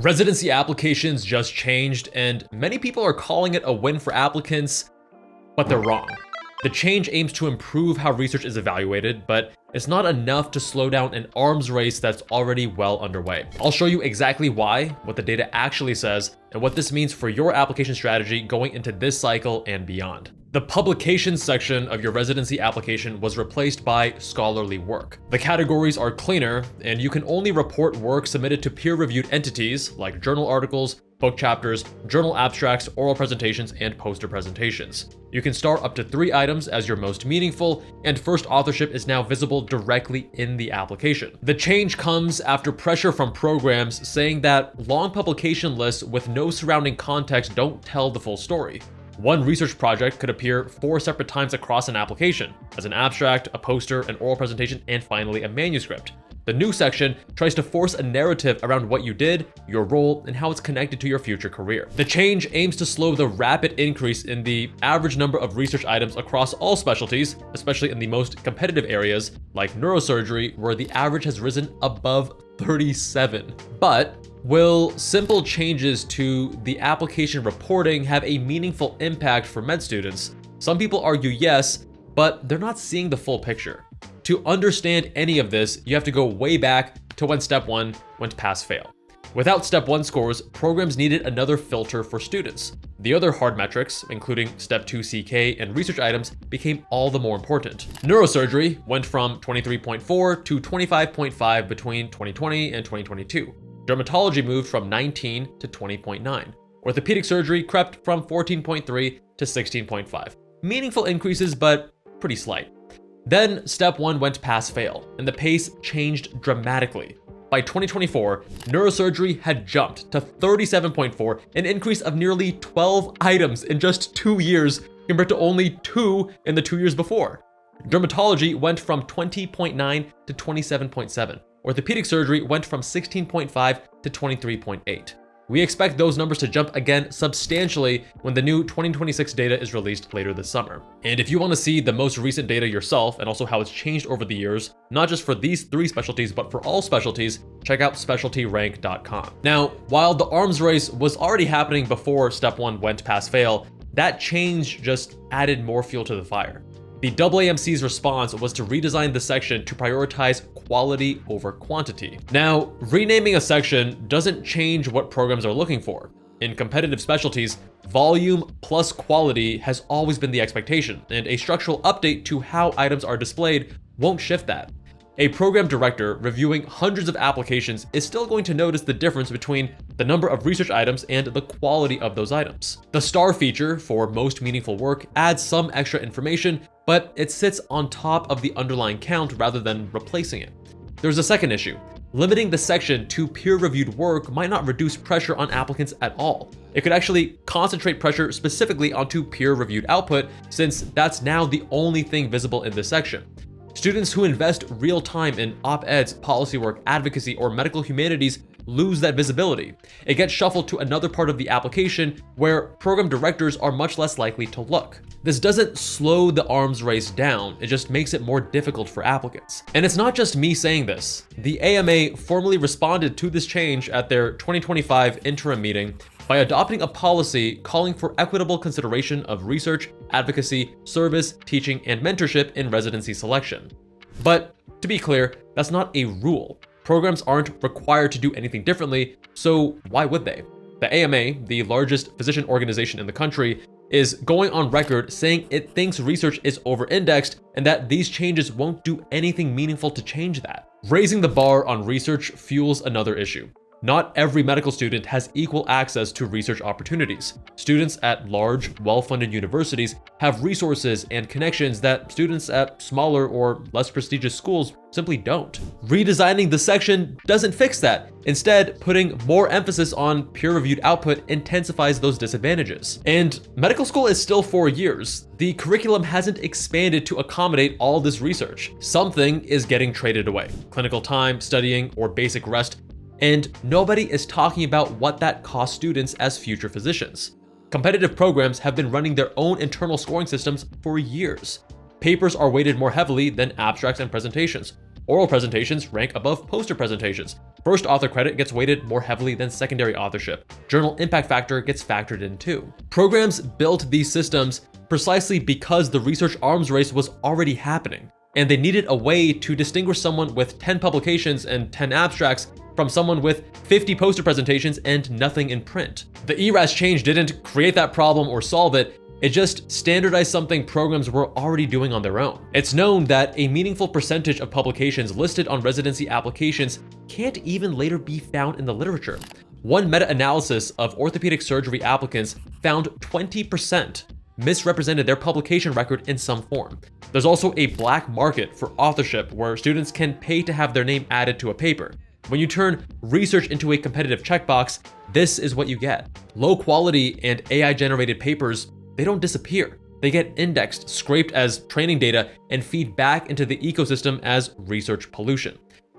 Residency applications just changed, and many people are calling it a win for applicants, but they're wrong. The change aims to improve how research is evaluated, but it's not enough to slow down an arms race that's already well underway. I'll show you exactly why, what the data actually says, and what this means for your application strategy going into this cycle and beyond. The publications section of your residency application was replaced by scholarly work. The categories are cleaner, and you can only report work submitted to peer-reviewed entities like journal articles, book chapters, journal abstracts, oral presentations, and poster presentations. You can star up to 3 items as your most meaningful, and first authorship is now visible directly in the application. The change comes after pressure from programs saying that long publication lists with no surrounding context don't tell the full story. One research project could appear 4 separate times across an application, as an abstract, a poster, an oral presentation, and finally a manuscript. The new section tries to force a narrative around what you did, your role, and how it's connected to your future career. The change aims to slow the rapid increase in the average number of research items across all specialties, especially in the most competitive areas like neurosurgery, where the average has risen above 37. But will simple changes to the application reporting have a meaningful impact for med students? Some people argue yes, but they're not seeing the full picture. To understand any of this, you have to go way back to when Step 1 went pass-fail. Without Step 1 scores, programs needed another filter for students. The other hard metrics, including Step 2 CK and research items, became all the more important. Neurosurgery went from 23.4 to 25.5 between 2020 and 2022. Dermatology moved from 19 to 20.9. Orthopedic surgery crept from 14.3 to 16.5. Meaningful increases, but pretty slight. Then Step 1 went pass-fail, and the pace changed dramatically. By 2024, neurosurgery had jumped to 37.4, an increase of nearly 12 items in just 2 years compared to only 2 in the 2 years before. Dermatology went from 20.9 to 27.7. Orthopedic surgery went from 16.5 to 23.8. We expect those numbers to jump again substantially when the new 2026 data is released later this summer. And if you want to see the most recent data yourself and also how it's changed over the years, not just for these 3 specialties, but for all specialties, check out specialtyrank.com. Now, while the arms race was already happening before Step 1 went pass-fail, that change just added more fuel to the fire. The AAMC's response was to redesign the section to prioritize quality over quantity. Now, renaming a section doesn't change what programs are looking for. In competitive specialties, volume plus quality has always been the expectation, and a structural update to how items are displayed won't shift that. A program director reviewing hundreds of applications is still going to notice the difference between the number of research items and the quality of those items. The star feature for most meaningful work adds some extra information, but it sits on top of the underlying count rather than replacing it. There's a second issue. Limiting the section to peer-reviewed work might not reduce pressure on applicants at all. It could actually concentrate pressure specifically onto peer-reviewed output, since that's now the only thing visible in this section. Students who invest real time in op-eds, policy work, advocacy, or medical humanities lose that visibility. It gets shuffled to another part of the application where program directors are much less likely to look. This doesn't slow the arms race down, it just makes it more difficult for applicants. And it's not just me saying this. The AMA formally responded to this change at their 2025 interim meeting by adopting a policy calling for equitable consideration of research, advocacy, service, teaching, and mentorship in residency selection. But to be clear, that's not a rule. Programs aren't required to do anything differently, so why would they? The AMA, the largest physician organization in the country, is going on record saying it thinks research is over-indexed and that these changes won't do anything meaningful to change that. Raising the bar on research fuels another issue. Not every medical student has equal access to research opportunities. Students at large, well-funded universities have resources and connections that students at smaller or less prestigious schools simply don't. Redesigning the section doesn't fix that. Instead, putting more emphasis on peer-reviewed output intensifies those disadvantages. And medical school is still 4 years. The curriculum hasn't expanded to accommodate all this research. Something is getting traded away. Clinical time, studying, or basic rest. And nobody is talking about what that costs students as future physicians. Competitive programs have been running their own internal scoring systems for years. Papers are weighted more heavily than abstracts and presentations. Oral presentations rank above poster presentations. First author credit gets weighted more heavily than secondary authorship. Journal impact factor gets factored in too. Programs built these systems precisely because the research arms race was already happening, and they needed a way to distinguish someone with 10 publications and 10 abstracts from someone with 50 poster presentations and nothing in print. The ERAS change didn't create that problem or solve it, it just standardized something programs were already doing on their own. It's known that a meaningful percentage of publications listed on residency applications can't even later be found in the literature. One meta-analysis of orthopedic surgery applicants found 20% misrepresented their publication record in some form. There's also a black market for authorship where students can pay to have their name added to a paper. When you turn research into a competitive checkbox, this is what you get. Low quality and AI-generated papers, they don't disappear. They get indexed, scraped as training data, and feed back into the ecosystem as research pollution.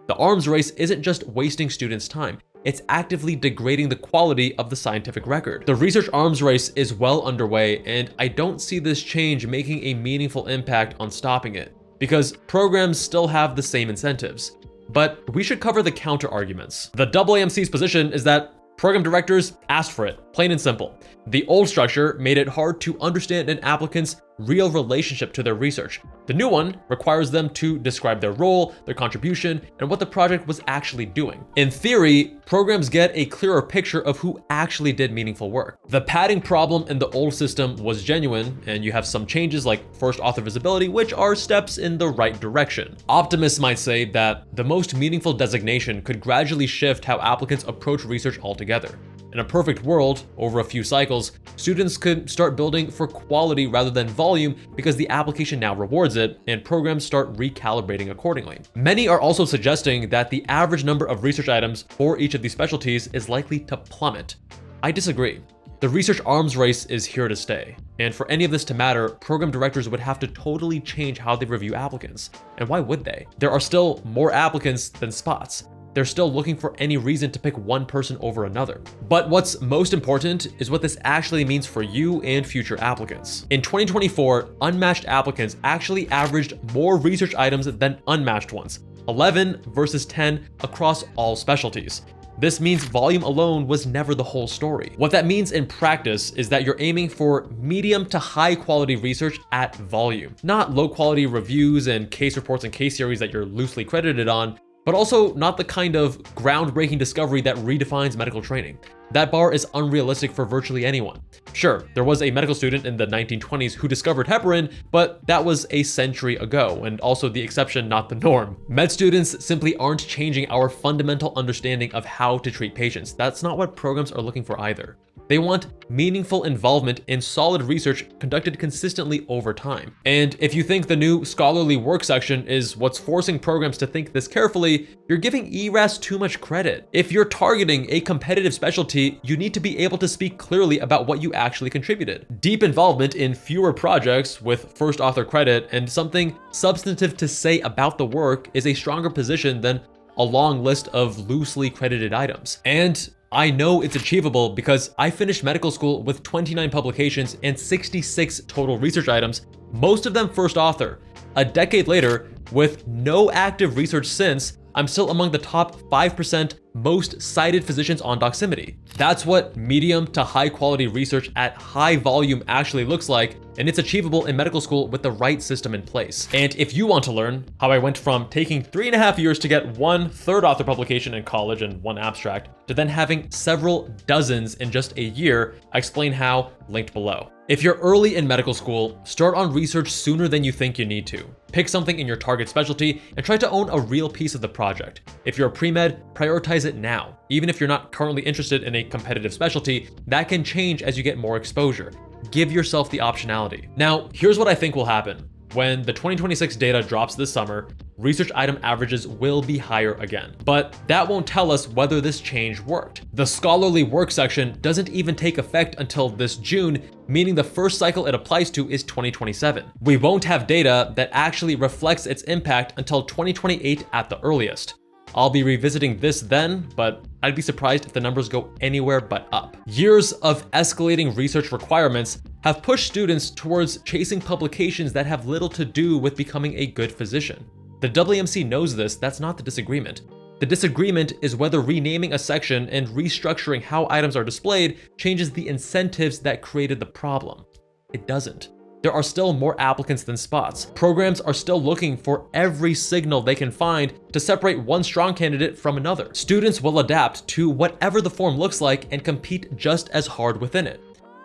The arms race isn't just wasting students' time, it's actively degrading the quality of the scientific record. The research arms race is well underway, and I don't see this change making a meaningful impact on stopping it, because programs still have the same incentives. But we should cover the counter arguments. The AAMC's position is that program directors asked for it, plain and simple. The old structure made it hard to understand an applicant's real relationship to their research. The new one requires them to describe their role, their contribution, and what the project was actually doing. In theory, programs get a clearer picture of who actually did meaningful work. The padding problem in the old system was genuine, and you have some changes like first author visibility, which are steps in the right direction. Optimists might say that the most meaningful designation could gradually shift how applicants approach research altogether. In a perfect world, over a few cycles, students could start building for quality rather than volume because the application now rewards it, and programs start recalibrating accordingly. Many are also suggesting that the average number of research items for each of these specialties is likely to plummet. I disagree. The research arms race is here to stay, and for any of this to matter, program directors would have to totally change how they review applicants. And why would they? There are still more applicants than spots. They're still looking for any reason to pick one person over another. But what's most important is what this actually means for you and future applicants. In 2024, unmatched applicants actually averaged more research items than unmatched ones, 11 versus 10 across all specialties. This means volume alone was never the whole story. What that means in practice is that you're aiming for medium to high quality research at volume, not low quality reviews and case reports and case series that you're loosely credited on, but also not the kind of groundbreaking discovery that redefines medical training. That bar is unrealistic for virtually anyone. Sure, there was a medical student in the 1920s who discovered heparin, but that was a century ago, and also the exception, not the norm. Med students simply aren't changing our fundamental understanding of how to treat patients. That's not what programs are looking for either. They want meaningful involvement in solid research conducted consistently over time. And if you think the new scholarly work section is what's forcing programs to think this carefully, you're giving ERAS too much credit. If you're targeting a competitive specialty, you need to be able to speak clearly about what you actually contributed. Deep involvement in fewer projects with first author credit and something substantive to say about the work is a stronger position than a long list of loosely credited items. And I know it's achievable because I finished medical school with 29 publications and 66 total research items, most of them first author. A decade later, with no active research since, I'm still among the top 5% most cited physicians on Doximity. That's what medium to high quality research at high volume actually looks like, and it's achievable in medical school with the right system in place. And if you want to learn how I went from taking 3.5 years to get one third author publication in college and one abstract, to then having several dozens in just a year, I explain how linked below. If you're early in medical school, start on research sooner than you think you need to. Pick something in your target specialty and try to own a real piece of the project. If you're a pre-med, prioritize it now. Even if you're not currently interested in a competitive specialty, that can change as you get more exposure. Give yourself the optionality. Now, here's what I think will happen. When the 2026 data drops this summer, research item averages will be higher again. But that won't tell us whether this change worked. The scholarly work section doesn't even take effect until this June, meaning the first cycle it applies to is 2027. We won't have data that actually reflects its impact until 2028 at the earliest. I'll be revisiting this then, but I'd be surprised if the numbers go anywhere but up. Years of escalating research requirements have pushed students towards chasing publications that have little to do with becoming a good physician. The WMC knows this, that's not the disagreement. The disagreement is whether renaming a section and restructuring how items are displayed changes the incentives that created the problem. It doesn't. There are still more applicants than spots. Programs are still looking for every signal they can find to separate one strong candidate from another. Students will adapt to whatever the form looks like and compete just as hard within it.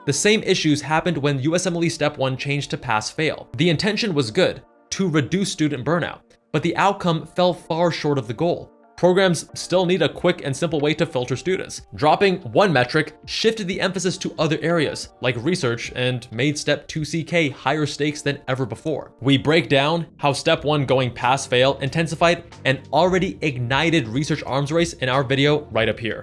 The same issues happened when USMLE Step 1 changed to pass-fail. The intention was good, to reduce student burnout, but the outcome fell far short of the goal. Programs still need a quick and simple way to filter students. Dropping one metric shifted the emphasis to other areas, like research, and made Step 2CK higher stakes than ever before. We break down how Step 1 going pass-fail intensified an already ignited research arms race in our video right up here.